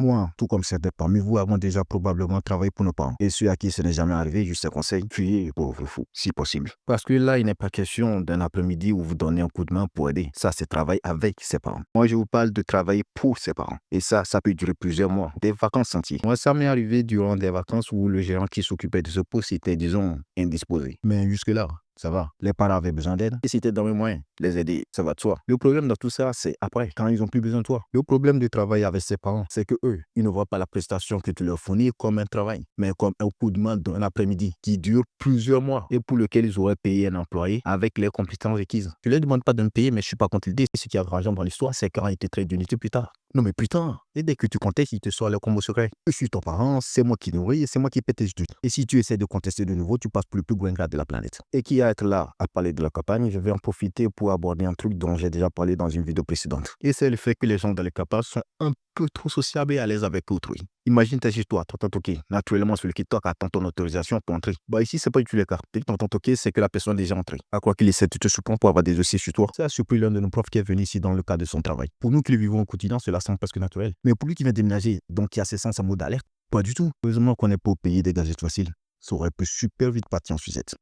Moi, tout comme certains parmi vous, avons déjà probablement travaillé pour nos parents. Et ceux à qui ce n'est jamais arrivé, juste un conseil, fuyez, pauvre fou, si possible. Parce que là, il n'est pas question d'un après-midi où vous donnez un coup de main pour aider. Ça, c'est travail avec ses parents. Moi, je vous parle de travailler pour ses parents. Et ça peut durer plusieurs mois, des vacances entières. Moi, ça m'est arrivé durant des vacances où le gérant qui s'occupait de ce poste était, disons, indisposé. Mais jusque-là, ça va. Les parents avaient besoin d'aide. Et c'était dans mes moyens, les aider. Ça va de soi. Le problème dans tout ça, c'est après, quand ils ont plus besoin de toi. Le problème de travailler avec ses parents, c'est que eux, ils ne voient pas la prestation que tu leur fournis comme un travail, mais comme un coup de main d'un après-midi qui dure plusieurs mois et pour lequel ils auraient payé un employé avec les compétences requises. Je ne leur demande pas de me payer, mais je suis pas contre l'idée. Ce qui est rageant dans l'histoire, c'est quand ils te traitent d'unité plus tard. Non mais putain, et dès que tu contestes, il te sort le combo secret. Je suis ton parent, c'est moi qui nourris et c'est moi qui paie tes études. Et si tu essaies de contester de nouveau, tu passes pour le plus grand grade de la planète. Et qui a être là à parler de la campagne, je vais en profiter pour aborder un truc dont j'ai déjà parlé dans une vidéo précédente. Et c'est le fait que les gens dans les campagnes sont un peu trop sociables et à l'aise avec autrui. Imagine t'es chez toi, tonton toqué. Naturellement, celui qui toque attend ton autorisation pour entrer. Bah ici, c'est pas du tout le cas. Dès que tonton toqué, c'est que la personne est déjà entrée. À quoi qu'il essaie de te surprendre pour avoir des dossiers sur toi. Ça a surpris l'un de nos profs qui est venu ici dans le cadre de son travail. Pour nous qui le vivons au quotidien, cela semble presque naturel. Mais pour lui qui vient déménager, donc qui a ses sens en mode alerte, pas du tout. Heureusement qu'on n'est pas au pays des gadgets faciles. Ça aurait pu super vite partir en sucette.